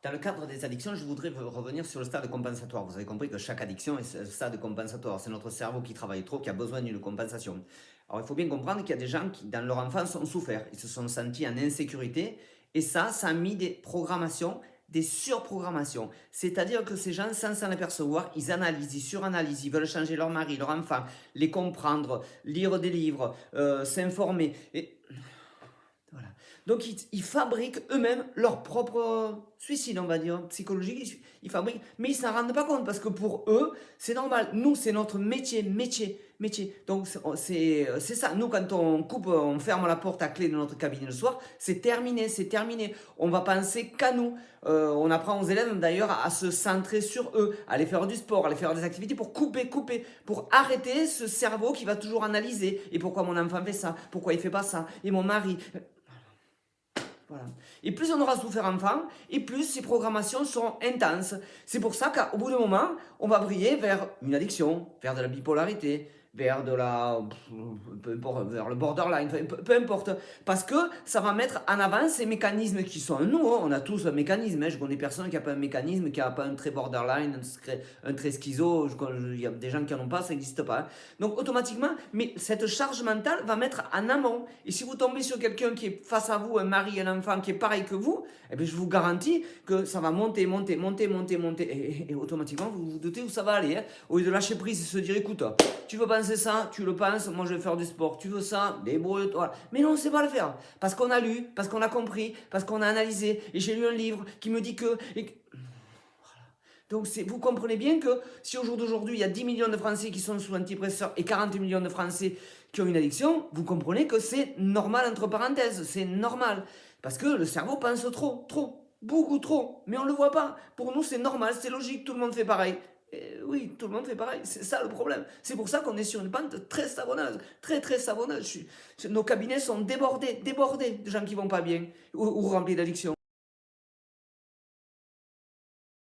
Dans le cadre des addictions, je voudrais revenir sur le stade compensatoire. Vous avez compris que chaque addiction est un stade compensatoire. C'est notre cerveau qui travaille trop, qui a besoin d'une compensation. Alors, il faut bien comprendre qu'il y a des gens qui, dans leur enfance, ont souffert. Ils se sont sentis en insécurité. Et ça a mis des programmations, des surprogrammations. C'est-à-dire que ces gens, sans s'en apercevoir, ils analysent, ils suranalysent, ils veulent changer leur mari, leur enfant, les comprendre, lire des livres, s'informer. Et voilà. Donc, ils fabriquent eux-mêmes leur propre suicide, on va dire, psychologique. Ils fabriquent, mais ils s'en rendent pas compte parce que pour eux, c'est normal. Nous, c'est notre métier. Donc, c'est ça. Nous, quand on coupe, on ferme la porte à clé de notre cabinet le soir, c'est terminé. On va penser qu'à nous. On apprend aux élèves, d'ailleurs, à se centrer sur eux, à aller faire du sport, à aller faire des activités pour couper, pour arrêter ce cerveau qui va toujours analyser. Et pourquoi mon enfant fait ça? Pourquoi il fait pas ça? Et mon mari? Voilà. Et plus on aura souffert enfant, et plus ces programmations seront intenses. C'est pour ça qu'au bout d'un moment, on va briller vers une addiction, vers de la bipolarité, vers de la, peu importe, vers le borderline, peu importe. Parce que ça va mettre en avant ces mécanismes qui sont nous. Hein. On a tous un mécanisme. Hein. Je connais personne qui n'a pas un mécanisme, qui n'a pas un trait borderline, un trait schizo. Il y a des gens qui n'en ont pas, ça n'existe pas. Hein. Donc automatiquement, mais cette charge mentale va mettre en amont. Et si vous tombez sur quelqu'un qui est face à vous, un mari, un enfant qui est pareil que vous, eh bien, je vous garantis que ça va monter. Et automatiquement, vous vous doutez où ça va aller. Hein. Au lieu de lâcher prise et se dire, écoute, tu veux penser ça, tu le penses, moi je vais faire du sport. Tu veux ça, débrouille-toi. Mais non, on ne sait pas le faire. Parce qu'on a lu, parce qu'on a compris, parce qu'on a analysé. Et j'ai lu un livre qui me dit que... Donc vous comprenez bien que si au jour d'aujourd'hui, il y a 10 millions de Français qui sont sous antidépresseurs et 40 millions de Français qui ont une addiction, vous comprenez que c'est normal entre parenthèses, c'est normal. Parce que le cerveau pense trop, beaucoup trop, mais on ne le voit pas. Pour nous, c'est normal, c'est logique, tout le monde fait pareil. Et oui, tout le monde fait pareil, c'est ça le problème. C'est pour ça qu'on est sur une pente très savonneuse, très savonneuse. Nos cabinets sont débordés de gens qui vont pas bien ou remplis d'addictions.